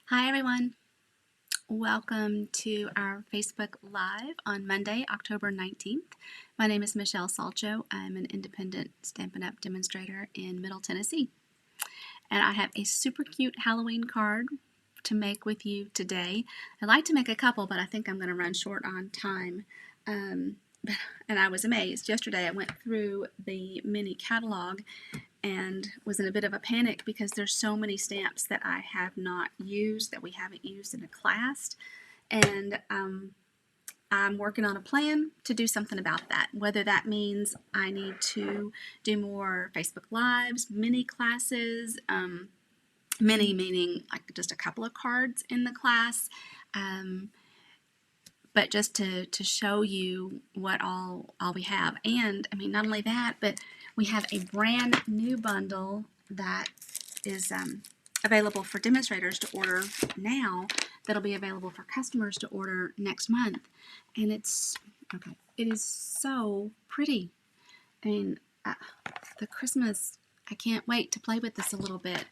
Hi everyone, welcome to our Facebook Live on Monday, October 19th. My name is Michelle Salcho. I'm an independent Stampin' Up! Demonstrator in Middle Tennessee. And I have a super cute Halloween card to make with you today. I'd like to make a couple, but I think I'm going to run short on time. And I was amazed. Yesterday I went through the mini catalog and was in a bit of a panic because there's so many stamps that I have not used, that we haven't used in a class, and I'm working on a plan to do something about that, whether that means I need to do more Facebook Lives, mini classes, mini meaning like just a couple of cards in the class, but just to show you what all we have. And I mean, not only that, but we have a brand new bundle that is available for demonstrators to order now, that'll be available for customers to order next month. And it is so pretty. I mean, the Christmas, I can't wait to play with this a little bit.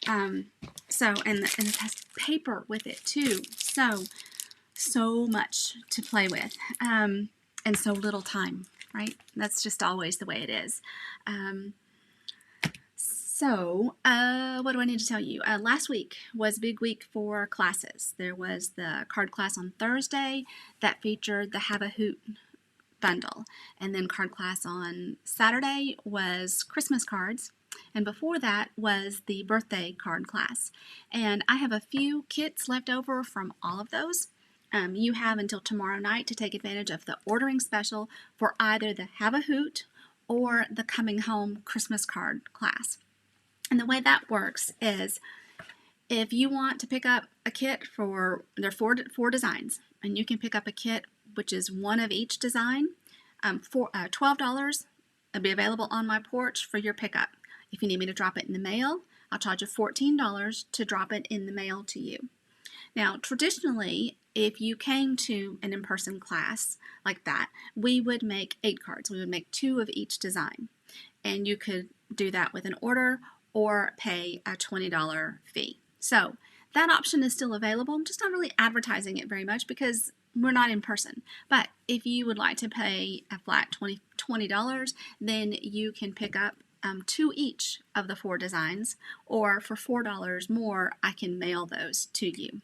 And it has paper with it too. So much to play with, and so little time, right? That's just always the way it is. What do I need to tell you? Last week was a big week for classes. There was the card class on Thursday that featured the Have a Hoot bundle, and then card class on Saturday was Christmas cards, and before that was the birthday card class. And I have a few kits left over from all of those. You have until tomorrow night to take advantage of the ordering special for either the Have a Hoot or the Coming Home Christmas card class. And the way that works is if you want to pick up a kit for, there are four designs, and you can pick up a kit which is one of each design for $12. It'll be available on my porch for your pickup. If you need me to drop it in the mail, I'll charge you $14 to drop it in the mail to you. Now, traditionally, if you came to an in-person class like that, we would make 8 cards. We would make 2 of each design. And you could do that with an order or pay a $20 fee. So that option is still available. I'm just not really advertising it very much because we're not in person. But if you would like to pay a flat $20, then you can pick up 2 each of the 4 designs, or for $4 more, I can mail those to you.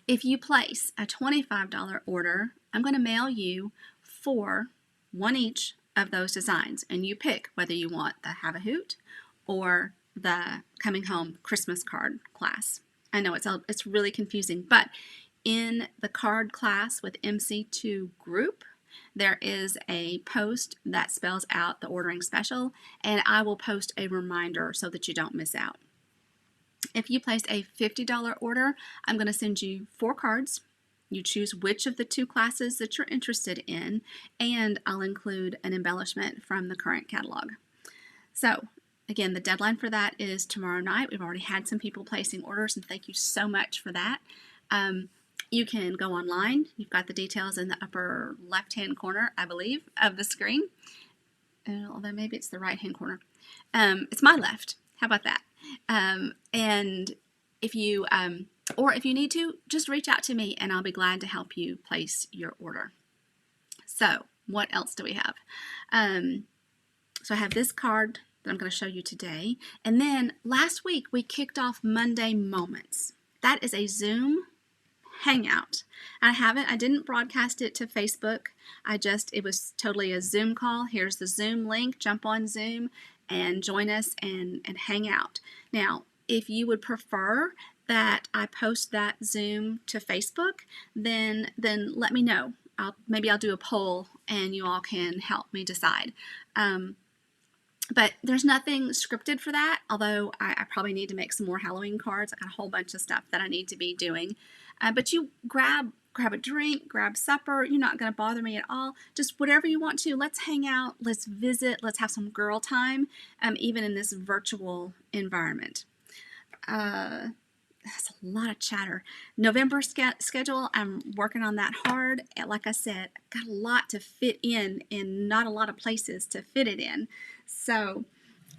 If you place a $25 order, I'm going to mail you 4, 1 each of those designs, and you pick whether you want the Have a Hoot or the Coming Home Christmas card class. I know it's really confusing, but in the card class with MC2 group, there is a post that spells out the ordering special, and I will post a reminder so that you don't miss out. If you place a $50 order, I'm going to send you 4 cards. You choose which of the 2 classes that you're interested in, and I'll include an embellishment from the current catalog. So, again, the deadline for that is tomorrow night. We've already had some people placing orders, and thank you so much for that. You can go online. You've got the details in the upper left-hand corner, I believe, of the screen. Although maybe it's the right-hand corner. It's my left. How about that? And if you, or if you need to, just reach out to me and I'll be glad to help you place your order. So, what else do we have? So I have this card that I'm going to show you today. And then last week we kicked off Monday Moments. That is a Zoom hangout. I didn't broadcast it to Facebook. It was totally a Zoom call. Here's the Zoom link. Jump on Zoom and join us and hang out. Now, if you would prefer that I post that Zoom to Facebook, then let me know. Maybe I'll do a poll and you all can help me decide. But there's nothing scripted for that, although I probably need to make some more Halloween cards. I got a whole bunch of stuff that I need to be doing. But you grab a drink, grab supper. You're not going to bother me at all. Just whatever you want to. Let's hang out. Let's visit. Let's have some girl time, even in this virtual environment. That's a lot of chatter. November schedule, I'm working on that hard. Like I said, I've got a lot to fit in not a lot of places to fit it in. So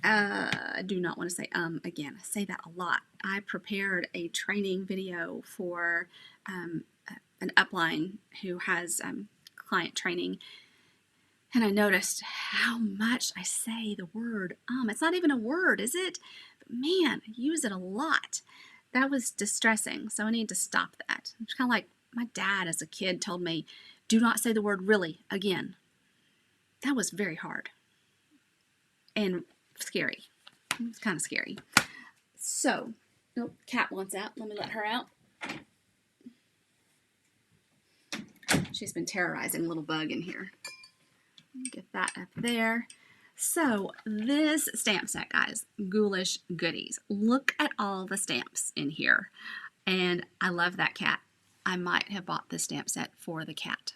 I do not want to say again. I say that a lot. I prepared a training video for an upline who has client training, and I noticed how much I say the word It's not even a word, is it? But man, I use it a lot. That was distressing, so I need to stop that. It's kind of like my dad as a kid told me, do not say the word really again. That was very hard and scary. It was kind of scary. So, oh, cat wants out. Let me let her out. She's been terrorizing a little bug in here. Get that up there. So this stamp set, guys, Ghoulish Goodies. Look at all the stamps in here. And I love that cat. I might have bought this stamp set for the cat.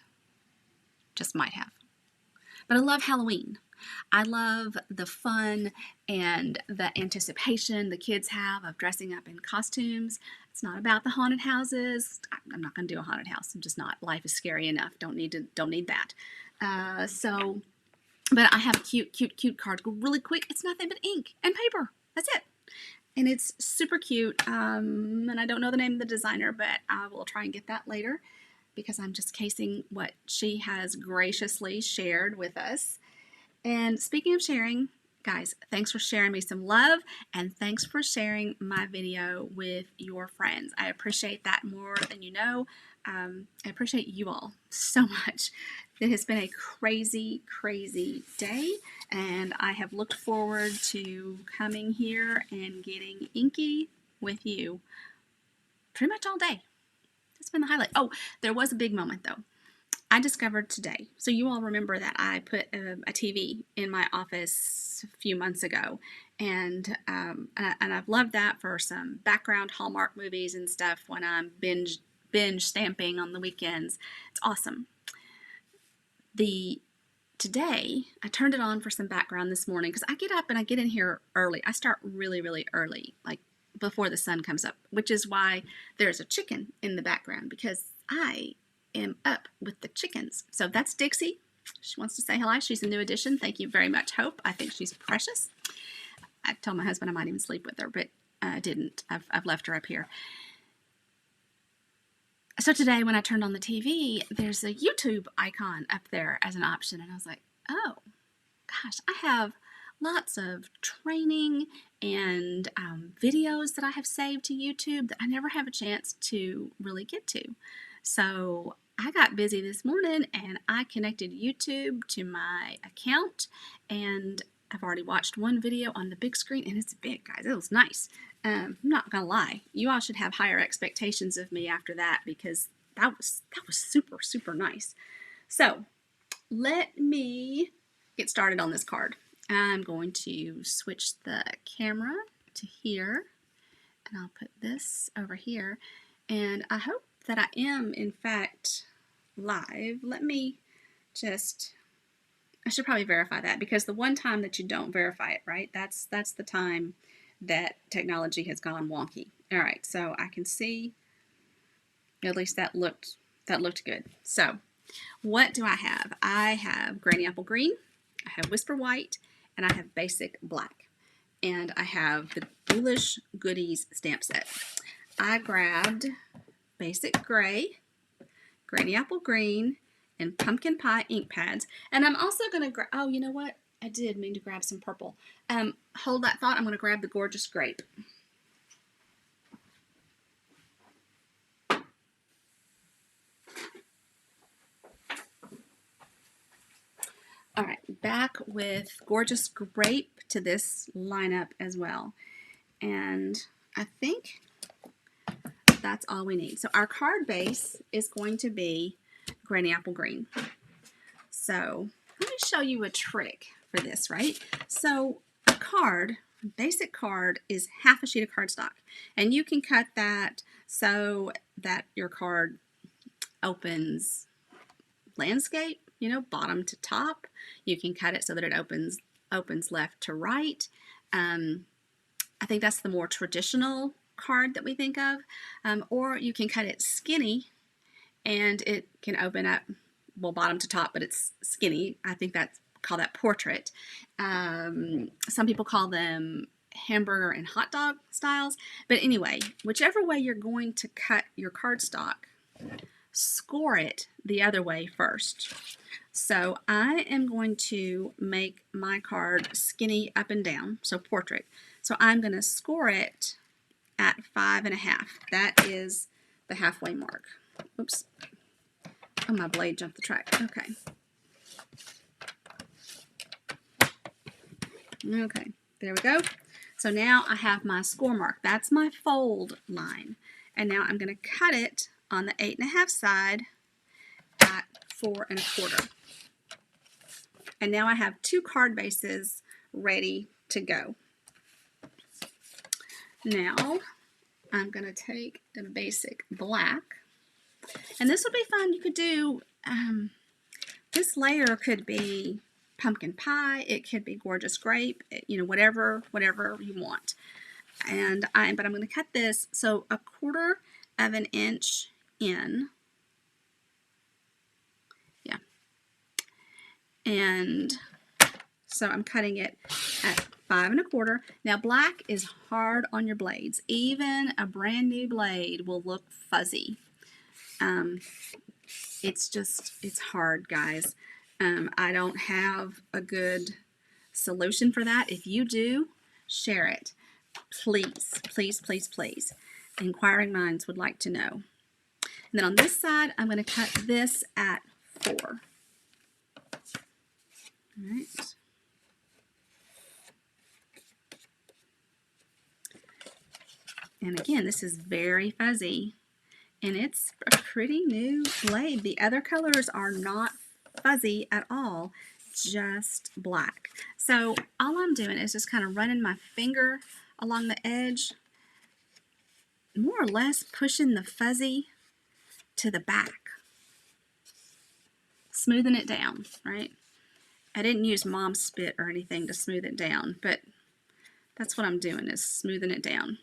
Just might have. But I love Halloween. I love the fun and the anticipation the kids have of dressing up in costumes. It's not about the haunted houses. I'm not going to do a haunted house. I'm just not. Life is scary enough. Don't need that. But I have a cute card. Go really quick. It's nothing but ink and paper. That's it. And it's super cute. And I don't know the name of the designer, but I will try and get that later because I'm just casing what she has graciously shared with us. And speaking of sharing, guys, thanks for sharing me some love, and thanks for sharing my video with your friends. I appreciate that more than you know. I appreciate you all so much. It has been a crazy, crazy day, and I have looked forward to coming here and getting inky with you pretty much all day. That's been the highlight. Oh, there was a big moment, though. I discovered today, so you all remember that I put a TV in my office a few months ago, and I've loved that for some background Hallmark movies and stuff when I'm binge stamping on the weekends. It's awesome. Today, I turned it on for some background this morning because I get up and I get in here early. I start really, really early, like before the sun comes up, which is why there's a chicken in the background, because I am up with the chickens. So that's Dixie. She wants to say hello. She's a new addition. Thank you very much, Hope. I think she's precious. I told my husband I might even sleep with her, but I didn't. I've left her up here. So today when I turned on the TV, there's a YouTube icon up there as an option. And I was like, oh, gosh, I have lots of training and videos that I have saved to YouTube that I never have a chance to really get to. So I got busy this morning and I connected YouTube to my account, and I've already watched one video on the big screen, and it's big, guys. It was nice. I'm not gonna lie. You all should have higher expectations of me after that, because that was super, super nice. So let me get started on this card. I'm going to switch the camera to here, and I'll put this over here, and I hope that I am in fact live. Let me just, I should probably verify that, because the one time that you don't verify it, right, that's the time that technology has gone wonky. All right, so I can see at least that looked good. So what do I have? I have Granny Apple Green, I have Whisper White, and I have Basic Black. And I have the Ghoulish Goodies stamp set. I grabbed Basic Gray, Granny Apple Green, and Pumpkin Pie ink pads. And I'm also going to grab, oh, you know what? I did mean to grab some purple. Hold that thought. I'm going to grab the Gorgeous Grape. All right, back with Gorgeous Grape to this lineup as well. And I think that's all we need. So our card base is going to be Granny Apple Green. So let me show you a trick for this, right? So a card, a basic card, is half a sheet of cardstock. And you can cut that so that your card opens landscape, you know, bottom to top. You can cut it so that it opens left to right. I think that's the more traditional card that we think of. Or you can cut it skinny and it can open up, well, bottom to top, but it's skinny. I think that's call that portrait. Some people call them hamburger and hot dog styles. But anyway, whichever way you're going to cut your cardstock, score it the other way first. So I am going to make my card skinny up and down, so portrait. So I'm going to score it at 5.5. That is the halfway mark. Oops. Oh, my blade jumped the track. Okay. Okay, there we go. So now I have my score mark. That's my fold line. And now I'm going to cut it on the 8.5 side at 4.25. And now I have 2 card bases ready to go. Now I'm going to take a basic black. And this would be fun. You could do, this layer could be pumpkin pie. It could be gorgeous grape, you know, whatever you want. But I'm going to cut this so 1/4 of an inch in. Yeah. And so I'm cutting it at 5.25. Now black is hard on your blades. Even a brand new blade will look fuzzy. It's hard, guys. I don't have a good solution for that. If you do, share it. Please, please, please, please. Inquiring minds would like to know. And then on this side, I'm going to cut this at 4. All right. And again, this is very fuzzy. And it's a pretty new blade. The other colors are not fuzzy at all, just black. So all I'm doing is just kind of running my finger along the edge, more or less pushing the fuzzy to the back, smoothing it down, right? I didn't use mom's spit or anything to smooth it down, but that's what I'm doing, is smoothing it down.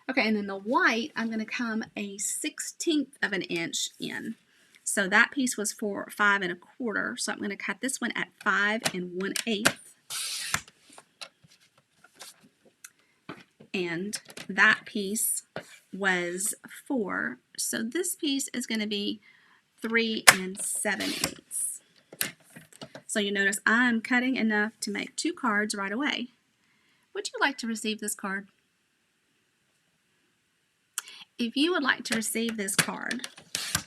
Okay, and then the white, I'm going to come a 1/16 of an inch in. So that piece was for 5.25, so I'm going to cut this one at 5 1/8. And that piece was 4, so this piece is going to be 3 7/8. So you notice I'm cutting enough to make 2 cards right away. Would you like to receive this card? If you would like to receive this card,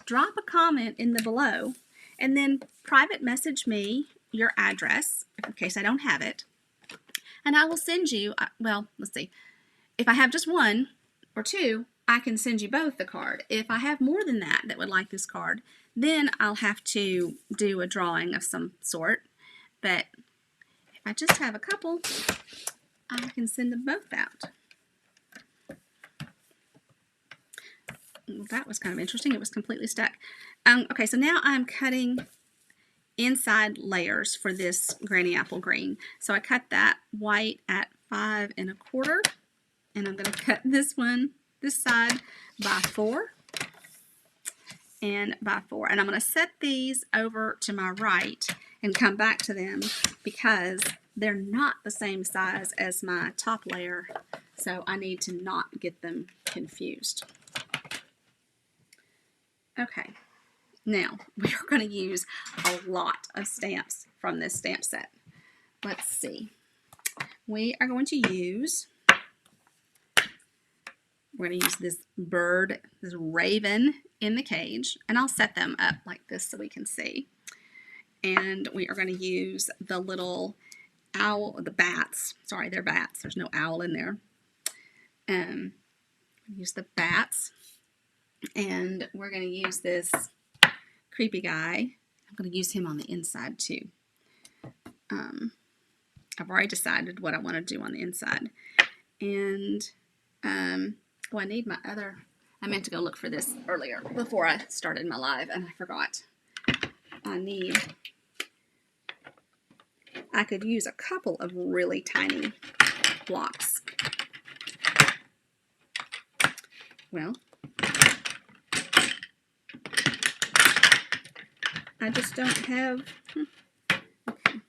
drop a comment in the below and then private message me your address in case I don't have it. And I will send you, well, let's see. If I have just 1 or 2, I can send you both the card. If I have more than that would like this card, then I'll have to do a drawing of some sort. But if I just have a couple, I can send them both out. Well, that was kind of interesting. It was completely stuck. Okay, so now I'm cutting inside layers for this granny apple green. So I cut that white at 5 1/4, and I'm going to cut this one, this side, by 4 and by 4. And I'm going to set these over to my right and come back to them because they're not the same size as my top layer, so I need to not get them confused. Okay, now we are going to use a lot of stamps from this stamp set. Let's see. We are going to use, we're going to use this bird, this raven in the cage, and I'll set them up like this so we can see. And we are going to use the little owl, the bats. Sorry, they're bats. There's no owl in there. Use the bats. And we're going to use this creepy guy. I'm going to use him on the inside too. I've already decided what I want to do on the inside. And, oh, I need my other, I meant to go look for this earlier before I started my live and I forgot. I could use a couple of really tiny blocks. Well, I just don't have, okay.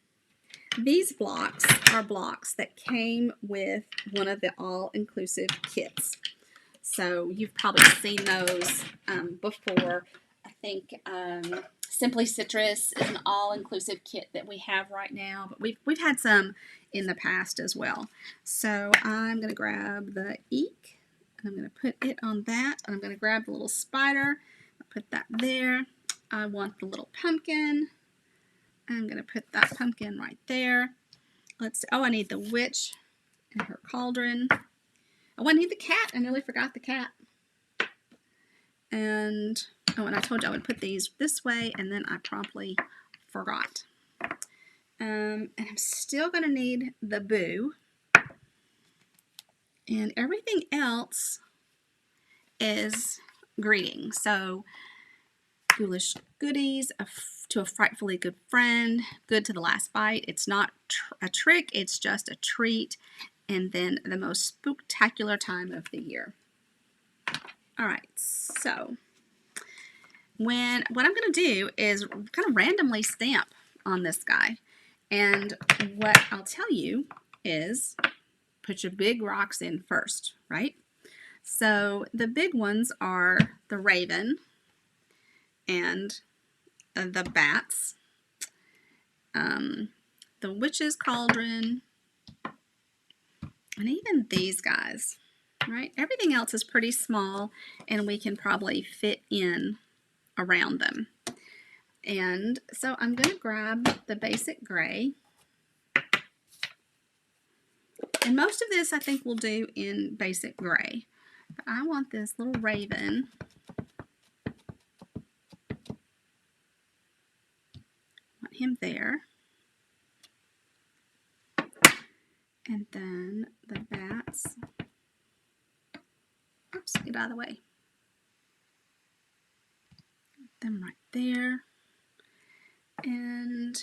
These blocks are blocks that came with one of the all-inclusive kits. So you've probably seen those before. I think Simply Citrus is an all-inclusive kit that we have right now, but we've had some in the past as well. So I'm going to grab the Eek, and I'm going to put it on that, and I'm going to grab the little spider, put that there. I want the little pumpkin. I'm going to put that pumpkin right there. I need the witch and her cauldron. Oh, I need the cat. I nearly forgot the cat. And I told you I would put these this way, and then I promptly forgot. And I'm still going to need the boo. And everything else is greeting. So, Ghoulish goodies, to a frightfully good friend, good to the last bite. It's not a trick, it's just a treat. And then the most spectacular time of the year. All right, so what I'm going to do is kind of randomly stamp on this guy. And what I'll tell you is put your big rocks in first, right? So the big ones are the raven and the bats, the witch's cauldron, and even these guys, right? Everything else is pretty small, and we can probably fit in around them. And so I'm going to grab the basic gray. And most of this I think we'll do in basic gray. But I want this little raven. I want him there. And then the bats. Oops, get out of the way. Them right there. And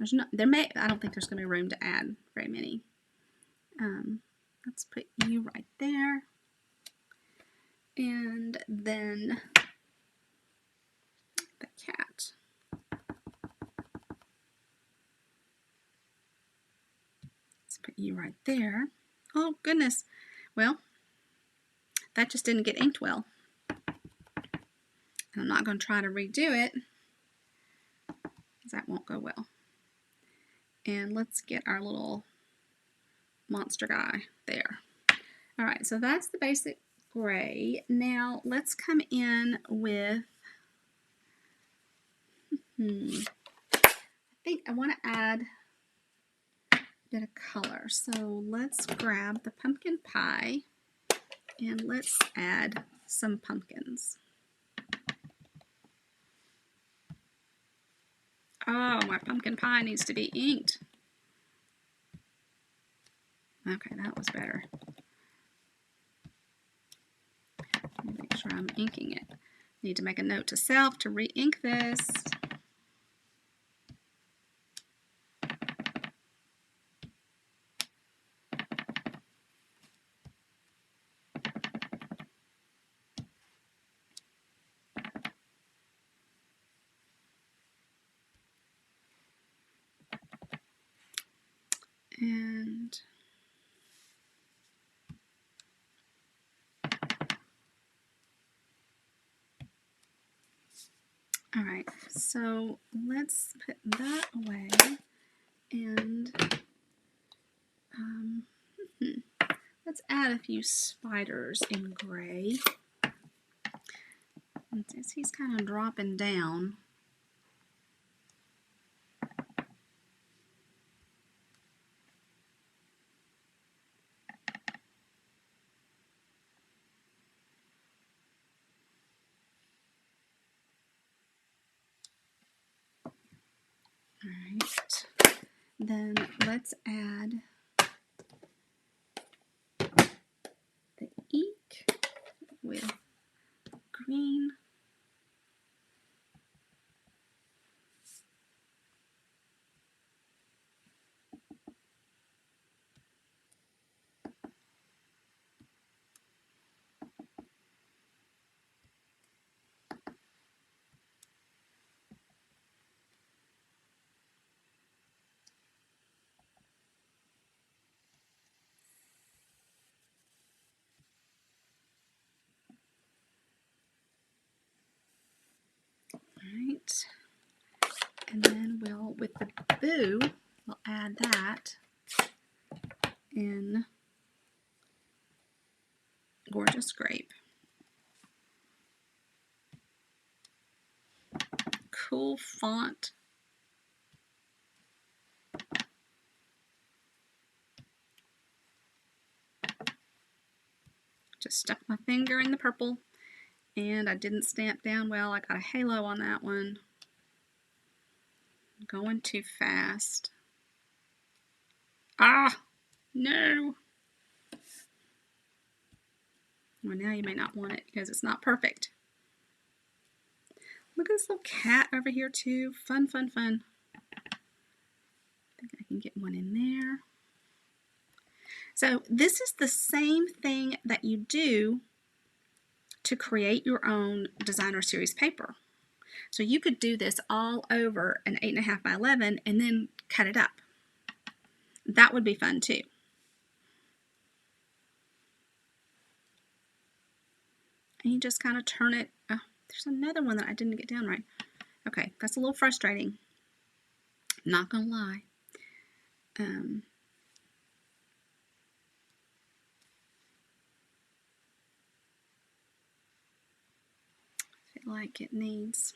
I don't think there's going to be room to add very many. Let's put you right there. And then the cat. Let's put you right there. Oh, goodness. Well, that just didn't get inked well. And I'm not going to try to redo it, because that won't go well. And let's get our little monster guy there. All right, so that's the basic gray. Now let's come in with, I think I want to add a bit of color. So let's grab the pumpkin pie and let's add some pumpkins. Oh, my pumpkin pie needs to be inked. Okay, that was better. Let me make sure I'm inking it. Need to make a note to self to re-ink this. And all right, so let's put that away, and let's add a few spiders in gray. And since he's kind of dropping down, all right, then let's add the eek with green. that. And then we'll, with the boo, we'll add that in Gorgeous Grape. Cool font. Just stuck my finger in the purple and I didn't stamp down well. I got a halo on that one. Going too fast. Ah, no. Well, now you may not want it because it's not perfect. Look at this little cat over here too. Fun, fun, fun. I think I can get one in there. So this is the same thing that you do to create your own designer series paper. So you could do this all over an 8.5 by 11 and then cut it up. That would be fun too. And you just kind of turn it. Oh, there's another one that I didn't get down right. Okay, that's a little frustrating. Not gonna lie. I feel like it needs.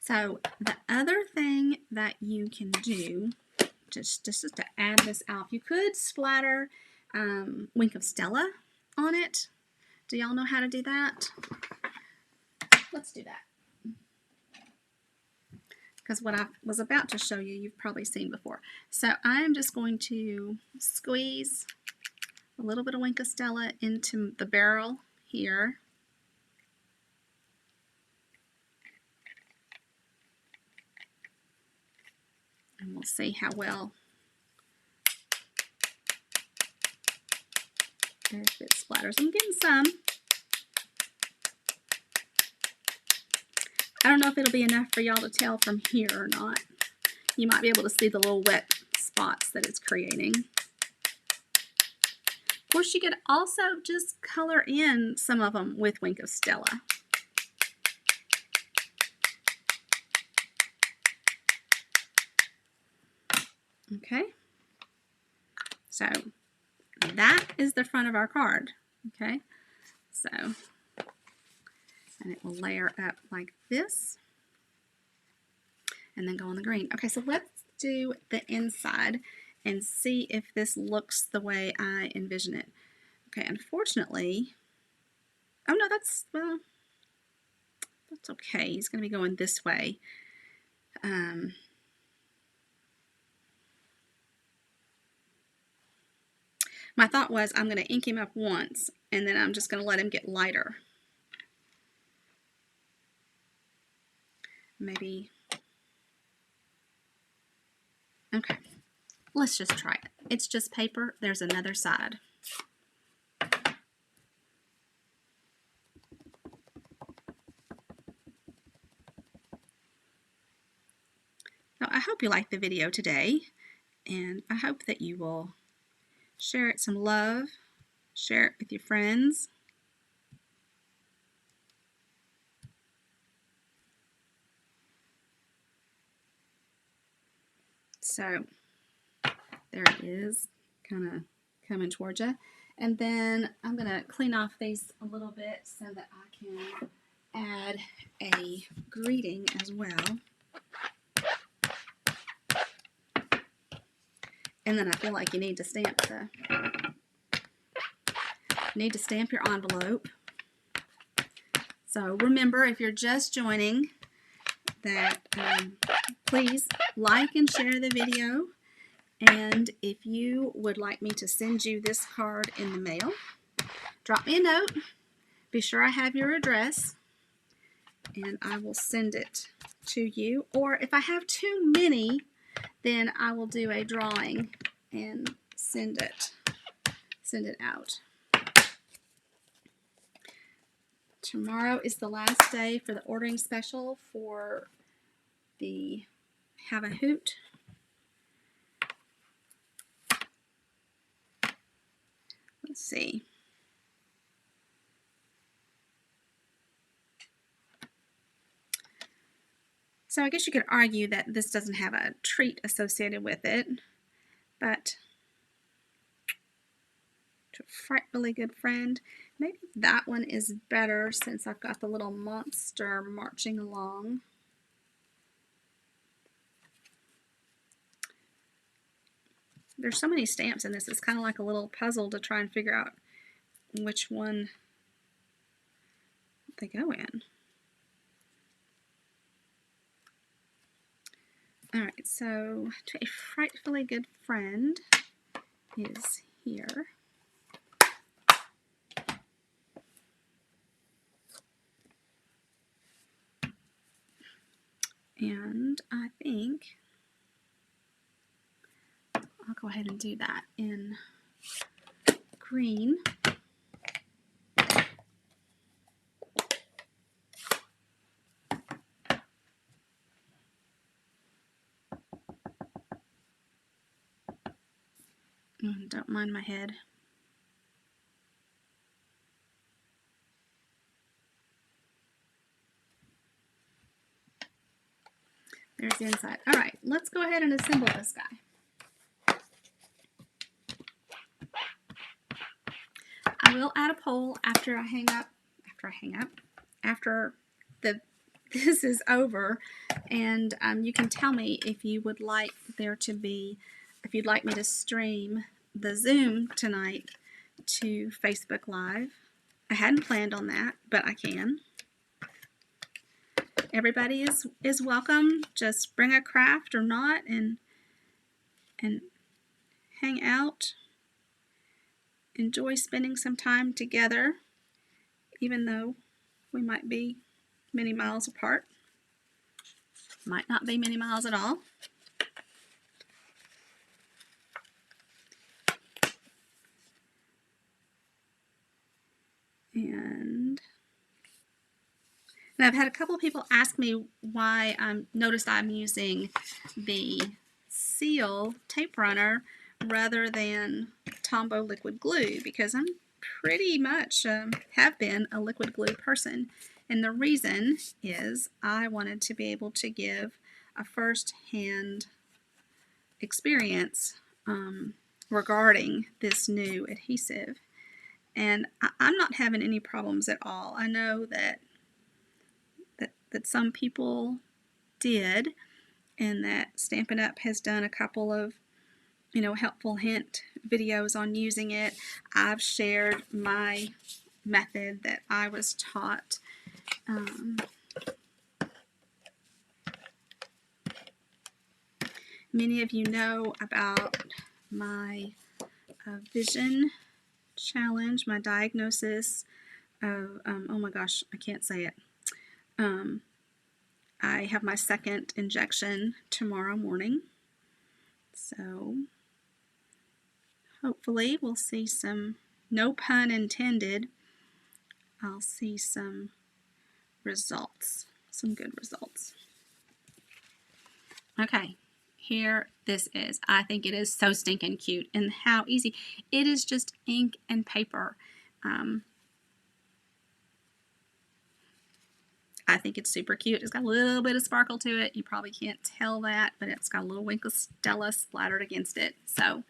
So the other thing that you can do, just to add this out, you could splatter Wink of Stella on it. Do y'all know how to do that? Let's do that. Because what I was about to show you, you've probably seen before. So I'm just going to squeeze a little bit of Wink of Stella into the barrel here. And we'll see how well, if it splatters. I'm getting some. I don't know if it'll be enough for y'all to tell from here or not. You might be able to see the little wet spots that it's creating. Of course, you could also just color in some of them with Wink of Stella. Okay, so that is the front of our card. Okay, so, and it will layer up like this and then go on the green. Okay, so let's do the inside and see if this looks the way I envision it. Okay, unfortunately, oh no, that's, well, that's okay. He's going to be going this way. My thought was I'm going to ink him up once and then I'm just going to let him get lighter. Maybe. Okay, let's just try it. It's just paper. There's another side. Now, I hope you liked the video today, and I hope that you will share it some love, share it with your friends. So there it is, kind of coming towards you. And then I'm going to clean off these a little bit so that I can add a greeting as well. And then I feel like you need to stamp your envelope. So remember, if you're just joining, that please like and share the video. And if you would like me to send you this card in the mail, drop me a note. Be sure I have your address, and I will send it to you. Or if I have too many, then I will do a drawing and send it out. Tomorrow is the last day for the ordering special for the Have a Hoot. Let's see. So I guess you could argue that this doesn't have a treat associated with it, but to a frightfully good friend, maybe that one is better since I've got the little monster marching along. There's so many stamps in this, it's kind of like a little puzzle to try and figure out which one they go in. Alright, so to a frightfully good friend is here. And I think I'll go ahead and do that in green. Don't mind my head. There's the inside. All right, let's go ahead and assemble this guy. I will add a poll after this is over, and you can tell me if you would like if you'd like me to stream the Zoom tonight to Facebook Live. I hadn't planned on that, but I can. Everybody is welcome. Just bring a craft or not and hang out. Enjoy spending some time together, even though we might be many miles apart. Might not be many miles at all. And I've had a couple of people ask me why noticed I'm using the Seal tape runner rather than Tombow liquid glue, because I'm pretty much have been a liquid glue person. And the reason is I wanted to be able to give a first-hand experience regarding this new adhesive. And I'm not having any problems at all. I know that some people did, and that Stampin' Up! Has done a couple of helpful hint videos on using it. I've shared my method that I was taught. Many of you know about my vision challenge, my diagnosis of, oh my gosh, I can't say it. I have my second injection tomorrow morning. So hopefully we'll see some, no pun intended, I'll see some results, some good results. Okay, here this is. I think it is so stinking cute, and how easy. It is just ink and paper. I think it's super cute. It's got a little bit of sparkle to it. You probably can't tell that, but it's got a little Winkle Stella splattered against it. So,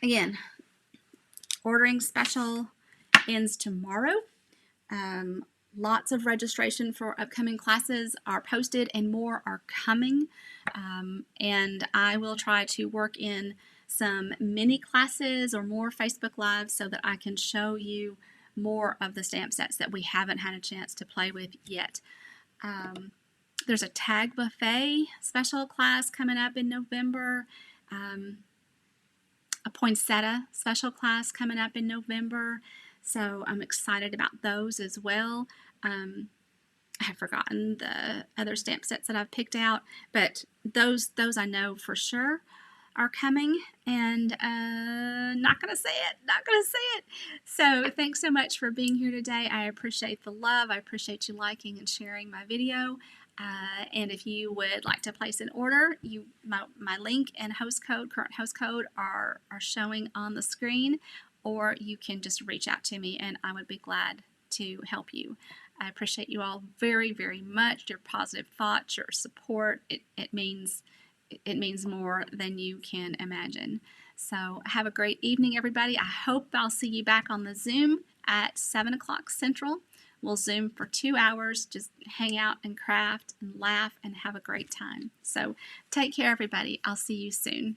again, ordering special ends tomorrow. Lots of registration for upcoming classes are posted, and more are coming. And I will try to work in some mini classes or more Facebook Lives so that I can show you more of the stamp sets that we haven't had a chance to play with yet. There's a tag buffet special class coming up in November. A poinsettia special class coming up in November. So I'm excited about those as well. I have forgotten the other stamp sets that I've picked out, but those I know for sure are coming, and not gonna say it. So thanks so much for being here today. I appreciate the love. I appreciate you liking and sharing my video. And if you would like to place an order, my link and current host code are showing on the screen, or you can just reach out to me and I would be glad to help you. I appreciate you all very, very much. Your positive thoughts, your support. It means more than you can imagine. So have a great evening, everybody. I hope I'll see you back on the Zoom at 7 o'clock Central. We'll Zoom for 2 hours, just hang out and craft and laugh and have a great time. So take care, everybody. I'll see you soon.